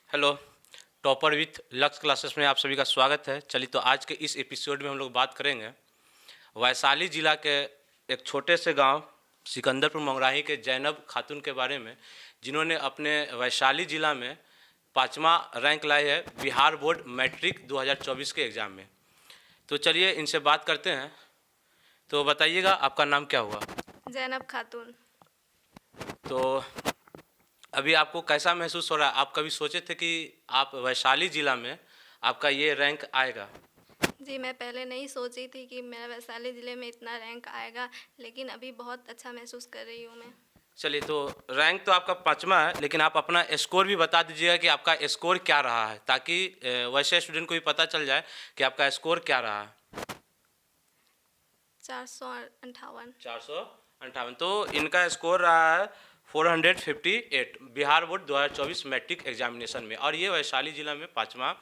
Hello. Topper with लक्ष्य classes में आप सभी का स्वागत है। चलिए तो आज के इस एपिसोड में हम लोग बात करेंगे वैशाली ज़िला के एक छोटे से गांव सिकंदरपुर मंगराही के जैनब खातून के बारे में, जिन्होंने अपने वैशाली ज़िला में 5वां रैंक लाई है बिहार बोर्ड मैट्रिक 2024 के एग्ज़ाम में। तो चलिए इनसे बात करते हैं। तो बताइएगा आपका नाम क्या हुआ? जैनब खातून। तो अभी आपको कैसा महसूस हो रहा है? आप कभी सोचे थे कि आप वैशाली ज़िला में आपका ये रैंक आएगा? जी, मैं पहले नहीं सोची थी कि मेरा वैशाली ज़िले में इतना रैंक आएगा, लेकिन अभी बहुत अच्छा महसूस कर रही हूँ मैं। चलिए, तो रैंक तो आपका 5वां है, लेकिन आप अपना स्कोर भी बता दीजिएगा कि आपका स्कोर क्या रहा है, ताकि वैसे स्टूडेंट को भी पता चल जाए कि आपका स्कोर क्या रहा है। 458। 458। तो इनका स्कोर रहा है 458 बिहार बोर्ड 2024 मैट्रिक एग्जामिनेशन में, और ये वैशाली ज़िला में 5वां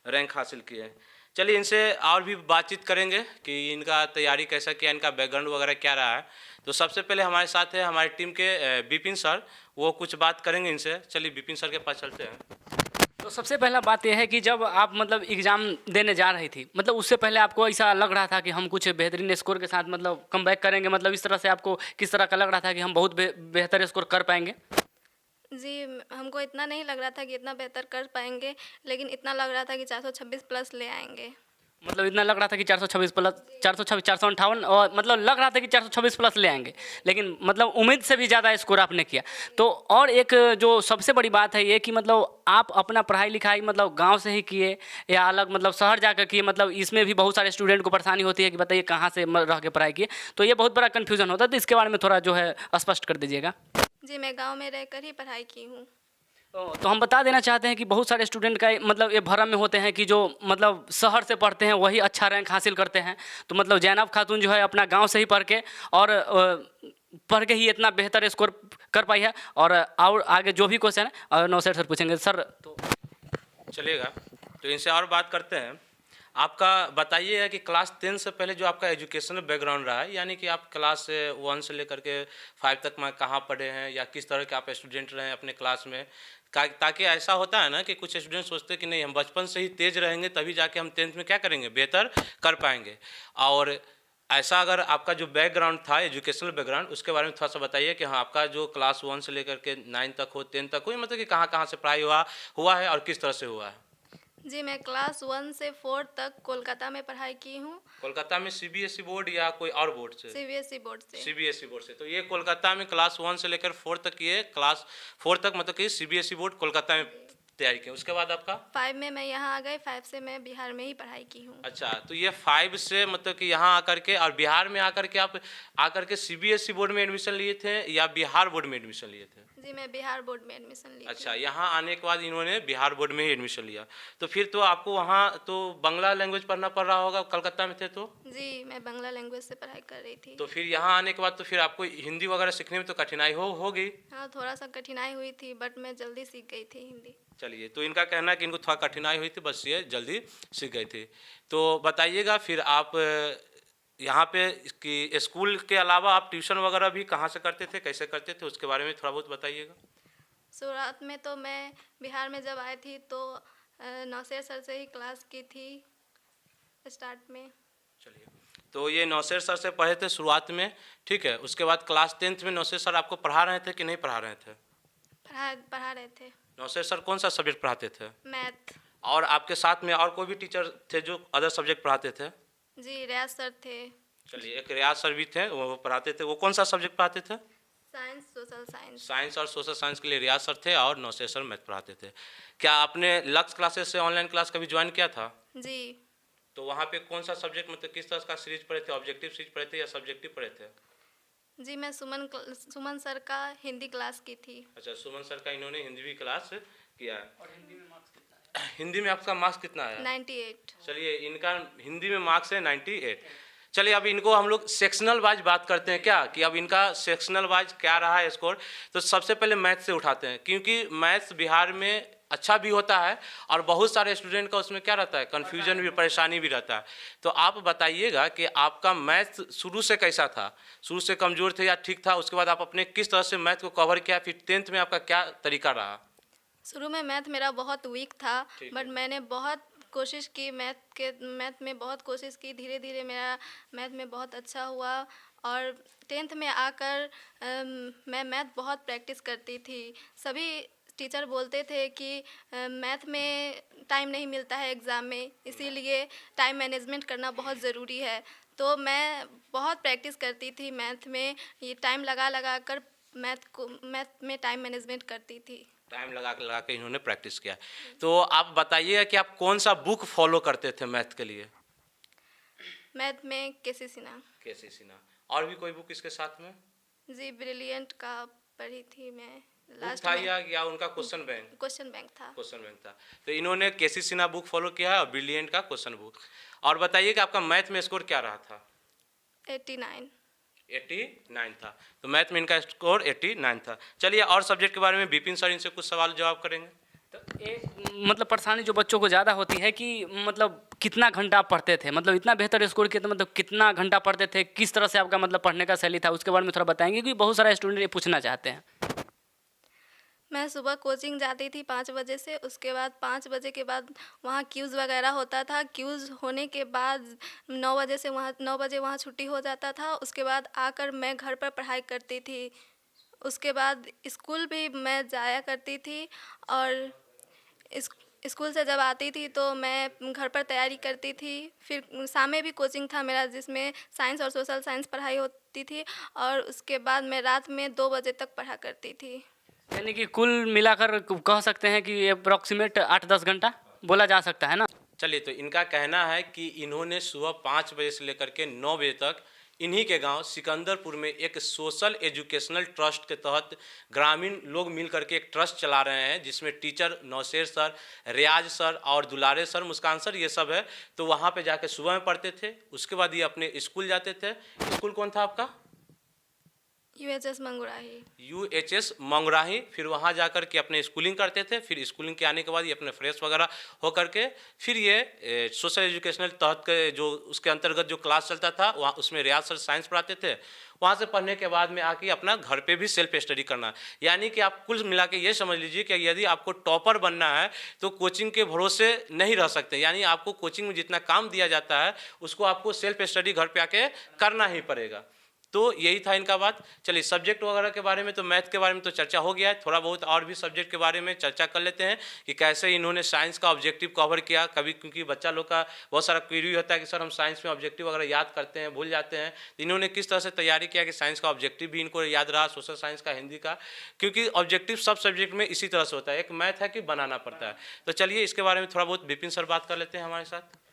रैंक हासिल किए हैं। चलिए इनसे और भी बातचीत करेंगे कि इनका तैयारी कैसा किया, इनका बैकग्राउंड वगैरह क्या रहा है। तो सबसे पहले हमारे साथ है हमारी टीम के विपिन सर, वो कुछ बात करेंगे इनसे। चलिए विपिन सर के पास चलते हैं। तो सबसे पहला बात यह है कि जब आप मतलब एग्ज़ाम देने जा रही थी, मतलब उससे पहले आपको ऐसा लग रहा था कि हम कुछ बेहतरीन स्कोर के साथ मतलब कम बैक करेंगे, मतलब इस तरह से आपको किस तरह का लग रहा था कि हम बहुत बेहतर स्कोर कर पाएंगे? जी, हमको इतना नहीं लग रहा था कि इतना बेहतर कर पाएंगे, लेकिन इतना लग रहा था कि 426 प्लस ले आएंगे। मतलब इतना लग रहा था कि 426 प्लस 426 458, और मतलब लग रहा था कि 426 प्लस ले आएंगे, लेकिन मतलब उम्मीद से भी ज़्यादा स्कोर आपने किया। तो और एक जो सबसे बड़ी बात है ये कि मतलब आप अपना पढ़ाई लिखाई मतलब गांव से ही किए या अलग मतलब शहर जाकर किए, मतलब इसमें भी बहुत सारे स्टूडेंट को परेशानी होती है कि बताइए कहाँ से रह के पढ़ाई किए, तो ये बहुत बड़ा कन्फ्यूज़न होता है। तो इसके बारे में थोड़ा जो है स्पष्ट कर दीजिएगा। जी, मैं गांव में रहकर ही पढ़ाई की हूँ। तो हम बता देना चाहते हैं कि बहुत सारे स्टूडेंट का मतलब ये भ्रम में होते हैं कि जो मतलब शहर से पढ़ते हैं वही अच्छा रैंक हासिल करते हैं। तो मतलब जैनब खातून जो है अपना गांव से ही पढ़ के और पढ़ के ही इतना बेहतर स्कोर कर पाई है। और आगे जो भी क्वेश्चन है और नौसर सर पूछेंगे सर। तो चलिएगा, तो इनसे और बात करते हैं। आपका बताइएगा कि क्लास 10 से पहले जो आपका एजुकेशनल बैकग्राउंड रहा है, यानी कि आप क्लास 1 से लेकर के 5 तक में कहाँ पढ़े हैं, या किस तरह के आप स्टूडेंट रहे हैं अपने क्लास में। ताकि ऐसा होता है ना कि कुछ स्टूडेंट सोचते हैं कि नहीं, हम बचपन से ही तेज़ रहेंगे तभी जाके हम 10th में क्या करेंगे, बेहतर कर पाएंगे। और ऐसा अगर आपका जो बैकग्राउंड था एजुकेशनल बैकग्राउंड, उसके बारे में थोड़ा सा बताइए कि हाँ, आपका जो क्लास 1 से लेकर के 9 तक हो, 10 तक हो, मतलब कि कहाँ कहाँ से पढ़ाई हुआ है और किस तरह से हुआ है। जी, मैं क्लास 1 से 4 तक कोलकाता में पढ़ाई की हूँ। कोलकाता में सीबीएसई बोर्ड या कोई और बोर्ड से? सीबीएसई बोर्ड से। सीबीएसई बोर्ड से। तो ये कोलकाता में क्लास 1 से लेकर 4 तक, ये क्लास 4 तक मतलब कि सीबीएसई बोर्ड कोलकाता में तैयारी की। उसके बाद आपका 5 में मैं यहाँ आ गई, 5 से मैं बिहार में ही पढ़ाई की हूँ। अच्छा, तो ये 5 से मतलब कि यहाँ आकर के और बिहार में आकर के आप आकर के सीबीएसई बोर्ड में एडमिशन लिए थे या बिहार बोर्ड में एडमिशन लिए थे? जी, मैं बिहार बोर्ड में एडमिशन ली अच्छा, थी। यहाँ आने के बाद इन्होंने बिहार बोर्ड में ही एडमिशन लिया। तो फिर तो आपको वहाँ तो बांग्ला लैंग्वेज पढ़ना पड़ रहा होगा, कलकत्ता में थे तो? जी, मैं बांग्ला लैंग्वेज से पढ़ाई कर रही थी। तो फिर यहाँ आने के बाद तो फिर आपको हिंदी वगैरह सीखने में तो कठिनाई होगी। हाँ, थोड़ा सा कठिनाई हुई थी, बट मैं जल्दी सीख गई थी हिंदी। चलिए, तो इनका कहना है कि इनको थोड़ा कठिनाई हुई थी, बस ये जल्दी सीख गए थे। तो बताइएगा फिर आप यहाँ पे कि स्कूल के अलावा आप ट्यूशन वगैरह भी कहाँ से करते थे, कैसे करते थे, उसके बारे में थोड़ा बहुत बताइएगा। शुरुआत में तो मैं बिहार में जब आई थी तो नौशेर सर से ही क्लास की थी स्टार्ट में। चलिए, तो ये नौशेर सर से पढ़े थे शुरुआत में, ठीक है। उसके बाद क्लास 10th में नौशेर सर आपको पढ़ा रहे थे कि नहीं पढ़ा रहे थे? पढ़ा रहे थे। नौशेर सर कौन सा सब्जेक्ट पढ़ाते थे? मैथ। और आपके साथ में और कोई भी टीचर थे जो अदर सब्जेक्ट पढ़ाते थे? जी, रियाज सर थे। चलिए, एक रियाज सर भी थे, वो पढ़ाते थे। वो कौन सा सब्जेक्ट पढ़ाते थे? Science, social science. साइंस और सोशल साइंस के लिए रियाज सर थे और नौशेर सर मैथ पढ़ाते थे। क्या आपने लक्ष्य क्लासेस से ऑनलाइन क्लास कभी ज्वाइन किया था? जी। तो वहाँ पे कौन सा सब्जेक्ट मतलब किस तरह का सीरीज पढ़े थे, ऑब्जेक्टिव सीरीज पढ़े थे या सब्जेक्टिव पढ़े थे? जी, मैं सुमन सर का हिंदी क्लास की थी। अच्छा, सुमन सर का इन्होंने हिंदी भी क्लास किया है। और हिंदी में आपका मार्क्स कितना है? 98। चलिए, इनका हिंदी में मार्क्स है 98। चलिए, अब इनको हम लोग सेक्शनल वाइज बात करते हैं क्या, कि अब इनका सेक्शनल वाइज क्या रहा है स्कोर। तो सबसे पहले मैथ से उठाते हैं, क्योंकि मैथ्स बिहार में अच्छा भी होता है और बहुत सारे स्टूडेंट का उसमें क्या रहता है, कन्फ्यूजन भी, परेशानी भी रहता है। तो आप बताइएगा कि आपका मैथ शुरू से कैसा था, शुरू से कमज़ोर थे या ठीक था? उसके बाद आप अपने किस तरह से मैथ को कवर किया, फिर 10th में आपका क्या तरीका रहा? शुरू में मैथ मेरा बहुत वीक था, ठीक बट है। मैंने बहुत कोशिश की, मैथ में बहुत कोशिश की। धीरे धीरे मेरा मैथ में बहुत अच्छा हुआ और 10th में आकर मैं मैथ बहुत प्रैक्टिस करती थी। सभी टीचर बोलते थे कि मैथ में टाइम नहीं मिलता है एग्ज़ाम में, इसीलिए टाइम मैनेजमेंट करना बहुत ज़रूरी है। तो मैं बहुत प्रैक्टिस करती थी मैथ में, ये टाइम लगा लगा कर मैथ में टाइम मैनेजमेंट करती थी। टाइम लगा के इन्होंने प्रैक्टिस किया। तो आप बताइएगा कि आप कौन सा बुक फॉलो करते थे मैथ के लिए? मैथ में केसी सिन्हा। केसी सिन्हा। और भी कोई बुक इसके साथ में? जी, ब्रिलियंट का पढ़ी थी मैं बुक लास्ट था में। या उनका क्वेश्चन बैंक? क्वेश्चन बैंक था। क्वेश्चन बैंक था। तो इन्होंने केसी सिन्हा बुक फॉलो किया है और ब्रिलियंट का क्वेश्चन बुक। और बताइए कि आपका मैथ में स्कोर क्या रहा था? 89। 89 था। तो मैथ में इनका स्कोर 89 था। चलिए और सब्जेक्ट के बारे में विपिन सर इनसे कुछ सवाल जवाब करेंगे। तो एक मतलब परेशानी जो बच्चों को ज़्यादा होती है कि मतलब कितना घंटा आप पढ़ते थे, मतलब इतना बेहतर स्कोर किया तो मतलब कितना घंटा पढ़ते थे, किस तरह से आपका मतलब पढ़ने का शैली था, उसके बारे में थोड़ा बताएंगे क्योंकि बहुत सारे स्टूडेंट ये पूछना चाहते हैं। मैं सुबह कोचिंग जाती थी 5 बजे से, उसके बाद 5 बजे के बाद वहाँ क्यूज़ वगैरह होता था। क्यूज़ होने के बाद 9 बजे वहाँ छुट्टी हो जाता था। उसके बाद आकर मैं घर पर पढ़ाई करती थी। उसके बाद स्कूल भी मैं जाया करती थी और स्कूल से जब आती थी तो मैं घर पर तैयारी करती थी। फिर शाम में भी कोचिंग था मेरा, जिसमें साइंस और सोशल साइंस पढ़ाई होती थी और उसके बाद मैं रात में 2 बजे तक पढ़ा करती थी। यानी कि कुल मिलाकर कह सकते हैं कि अप्रॉक्सीमेट 8-10 घंटा बोला जा सकता है ना। चलिए, तो इनका कहना है कि इन्होंने सुबह 5 बजे से लेकर के 9 बजे तक इन्हीं के गांव सिकंदरपुर में एक सोशल एजुकेशनल ट्रस्ट के तहत ग्रामीण लोग मिल करके एक ट्रस्ट चला रहे हैं, जिसमें टीचर नौशेर सर, रियाज सर और दुलारे सर, मुस्कान सर ये सब है। तो वहाँ पे जाके सुबह में पढ़ते थे, उसके बाद ये अपने स्कूल जाते थे। स्कूल कौन था आपका? UHS मंगुराही। UHS मंगराही। फिर वहाँ जाकर के अपने स्कूलिंग करते थे। फिर स्कूलिंग के आने के बाद ये अपने फ्रेश वगैरह होकर के फिर ये सोशल एजुकेशनल तहत के जो उसके अंतर्गत जो क्लास चलता था वहाँ उसमें रियाज सर साइंस पढ़ाते थे। वहाँ से पढ़ने के बाद में आके अपना घर पे भी सेल्फ स्टडी करना। यानी कि आप कुल मिला के ये समझ लीजिए कि यदि आपको टॉपर बनना है तो कोचिंग के भरोसे नहीं रह सकते। यानी आपको कोचिंग में जितना काम दिया जाता है उसको आपको सेल्फ स्टडी घर पे आके करना ही पड़ेगा। तो यही था इनका बात। चलिए, सब्जेक्ट वगैरह के बारे में तो मैथ के बारे में तो चर्चा हो गया है। थोड़ा बहुत और भी सब्जेक्ट के बारे में चर्चा कर लेते हैं कि कैसे इन्होंने साइंस का ऑब्जेक्टिव कवर किया। कभी क्योंकि बच्चा लोग का बहुत सारा क्वेरी होता है कि सर हम साइंस में ऑब्जेक्टिव वगैरह याद करते हैं, भूल जाते हैं। तो इन्होंने किस तरह से तैयारी किया कि साइंस का ऑब्जेक्टिव भी इनको याद रहा, सोशल साइंस का, हिंदी का, क्योंकि ऑब्जेक्टिव सब सब्जेक्ट में इसी तरह से होता है। एक मैथ है कि बनाना पड़ता है। तो चलिए इसके बारे में थोड़ा बहुत विपिन सर बात कर लेते हैं हमारे साथ।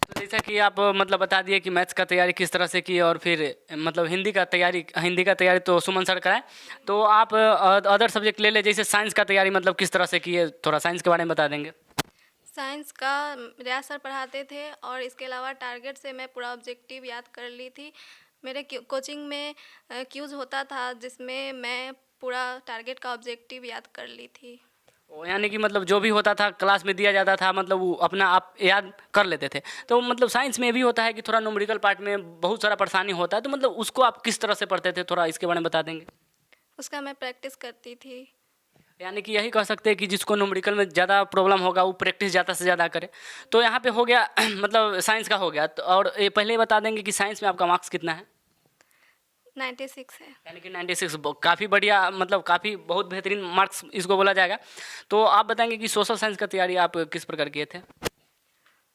तो जैसा कि आप मतलब बता दिए कि मैथ्स का तैयारी किस तरह से की और फिर मतलब हिंदी का तैयारी तो सुमन सर कराए। तो आप अदर सब्जेक्ट ले ले, जैसे साइंस का तैयारी मतलब किस तरह से की है, थोड़ा साइंस के बारे में बता देंगे। साइंस का रियाज सर पढ़ाते थे और इसके अलावा टारगेट से मैं पूरा ऑब्जेक्टिव याद कर ली थी। मेरे कोचिंग में क्यूज़ होता था जिसमें मैं पूरा टारगेट का ऑब्जेक्टिव याद कर ली थी। यानी कि मतलब जो भी होता था क्लास में दिया जाता था मतलब वो अपना आप याद कर लेते थे। तो मतलब साइंस में भी होता है कि थोड़ा न्यूमेरिकल पार्ट में बहुत सारा परेशानी होता है, तो मतलब उसको आप किस तरह से पढ़ते थे, थोड़ा इसके बारे में बता देंगे। उसका मैं प्रैक्टिस करती थी। यानी कि यही कह सकते हैं कि जिसको न्यूमेरिकल में ज़्यादा प्रॉब्लम होगा वो प्रैक्टिस ज़्यादा से ज़्यादा करे। तो यहाँ पे हो गया मतलब साइंस का हो गया। तो और ये पहले ही बता देंगे कि साइंस में आपका मार्क्स कितना है। 96 है। यानी कि 96 काफ़ी बढ़िया, मतलब काफ़ी बहुत बेहतरीन मार्क्स इसको बोला जाएगा। तो आप बताएंगे कि सोशल साइंस का तैयारी आप किस प्रकार किए थे।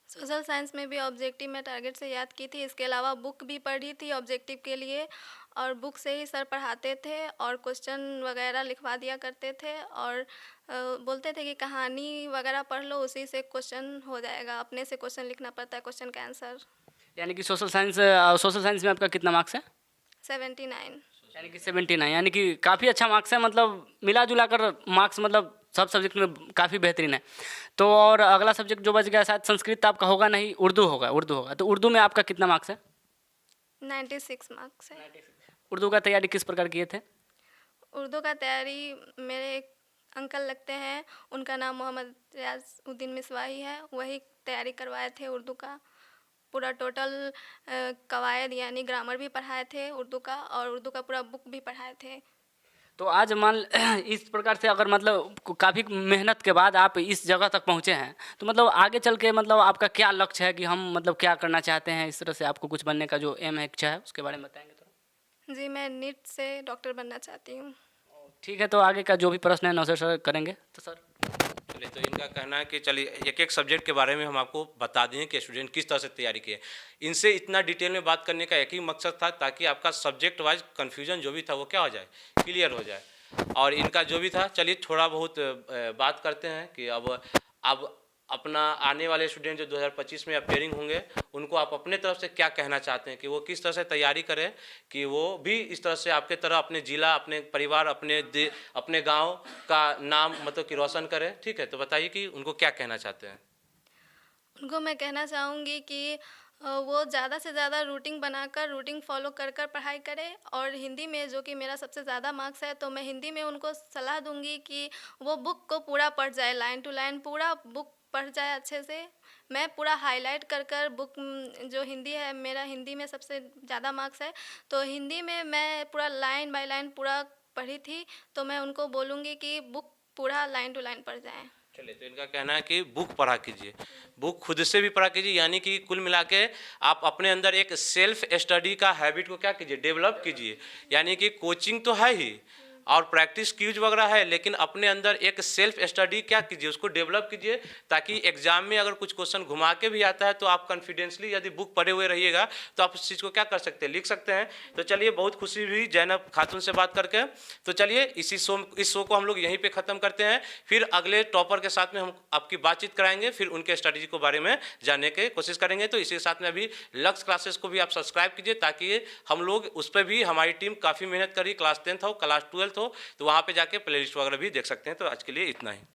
सोशल साइंस में भी ऑब्जेक्टिव मैं टारगेट से याद की थी। इसके अलावा बुक भी पढ़ी थी ऑब्जेक्टिव के लिए और बुक से ही सर पढ़ाते थे और क्वेश्चन वगैरह लिखवा दिया करते थे और बोलते थे कि कहानी वगैरह पढ़ लो, उसी से क्वेश्चन हो जाएगा। अपने से क्वेश्चन लिखना पड़ता है, क्वेश्चन का आंसर। यानी कि सोशल साइंस में आपका कितना मार्क्स है। 79। यानी कि 79, यानी कि काफ़ी अच्छा मार्क्स है। मतलब मिला जुला कर मार्क्स मतलब सब सब्जेक्ट में काफ़ी बेहतरीन है। तो और अगला सब्जेक्ट जो बच गया शायद संस्कृत आपका होगा नहीं, उर्दू होगा। तो उर्दू में आपका कितना मार्क्स है। 96 मार्क्स है। उर्दू का तैयारी किस प्रकार किए थे। उर्दू का तैयारी मेरे एक अंकल लगते हैं, उनका नाम मोहम्मद रियाजुद्दीन मिसवाही है, वही तैयारी करवाए थे उर्दू का। पूरा टोटल कवायद यानी ग्रामर भी पढ़ाए थे उर्दू का और उर्दू का पूरा बुक भी पढ़ाए थे। तो आज मान इस प्रकार से अगर मतलब काफ़ी मेहनत के बाद आप इस जगह तक पहुँचे हैं, तो मतलब आगे चल के मतलब आपका क्या लक्ष्य है कि हम मतलब क्या करना चाहते हैं, इस तरह से आपको कुछ बनने का जो एम है, इच्छा है, उसके बारे में बताएंगे थोड़ा? जी, मैं नीट से डॉक्टर बनना चाहती हूँ। ठीक है, तो आगे का जो भी प्रश्न है नौसर सर करेंगे। तो सर चलिए, तो इनका कहना है कि चलिए एक एक सब्जेक्ट के बारे में हम आपको बता दें कि स्टूडेंट किस तरह से तैयारी किए। इनसे इतना डिटेल में बात करने का एक ही मकसद था, ताकि आपका सब्जेक्ट वाइज कन्फ्यूजन जो भी था वो क्या हो जाए, क्लियर हो जाए। और इनका जो भी था, चलिए थोड़ा बहुत बात करते हैं कि अब अपना आने वाले स्टूडेंट जो 2025 में अपेयरिंग होंगे, उनको आप अपने तरफ से क्या कहना चाहते हैं कि वो किस तरह से तैयारी करें कि वो भी इस तरह से आपके तरह अपने ज़िला, अपने परिवार, अपने गांव का नाम मतलब कि रोशन करें। ठीक है, तो बताइए कि उनको क्या कहना चाहते हैं। उनको मैं कहना चाहूँगी कि वो ज़्यादा से ज़्यादा रूटीन बनाकर, रूटीन फॉलो कर कर पढ़ाई करें। और हिंदी में जो कि मेरा सबसे ज़्यादा मार्क्स है, तो मैं हिंदी में उनको सलाह दूंगी कि वो बुक को पूरा पढ़ जाए, लाइन टू लाइन पूरा बुक पढ़ जाए अच्छे से। मैं पूरा हाईलाइट कर कर बुक, जो हिंदी है, मेरा हिंदी में सबसे ज़्यादा मार्क्स है, तो हिंदी में मैं पूरा लाइन बाय लाइन पूरा पढ़ी थी। तो मैं उनको बोलूँगी कि बुक पूरा लाइन टू लाइन पढ़ जाएँ। चलिए, तो इनका कहना है कि बुक पढ़ा कीजिए, बुक खुद से भी पढ़ा कीजिए, यानी कि कुल मिला के आप अपने अंदर एक सेल्फ स्टडी का हैबिट को क्या कीजिए, डेवलप कीजिए। यानी कि कोचिंग तो है ही और प्रैक्टिस क्यूज वगैरह है, लेकिन अपने अंदर एक सेल्फ स्टडी क्या कीजिए, उसको डेवलप कीजिए, ताकि एग्जाम में अगर कुछ क्वेश्चन घुमा के भी आता है तो आप कॉन्फिडेंसली यदि बुक पढ़े हुए रहिएगा तो आप उस चीज़ को क्या कर सकते हैं, लिख सकते हैं। तो चलिए, बहुत खुशी हुई जैनब खातून से बात करके। तो चलिए, इस शो को हम लोग यहीं पे ख़त्म करते हैं। फिर अगले टॉपर के साथ में हम आपकी बातचीत कराएंगे, फिर उनके स्ट्रेटजी के बारे में जानने की कोशिश करेंगे। तो इसी के साथ में अभी लक्ष्य क्लासेस को भी आप सब्सक्राइब कीजिए, ताकि हम लोग उस पर भी, हमारी टीम काफ़ी मेहनत करी, क्लास 10th हो, क्लास 12th हो, तो वहाँ पे जाके प्लेलिस्ट वगैरह भी देख सकते हैं। तो आज के लिए इतना ही।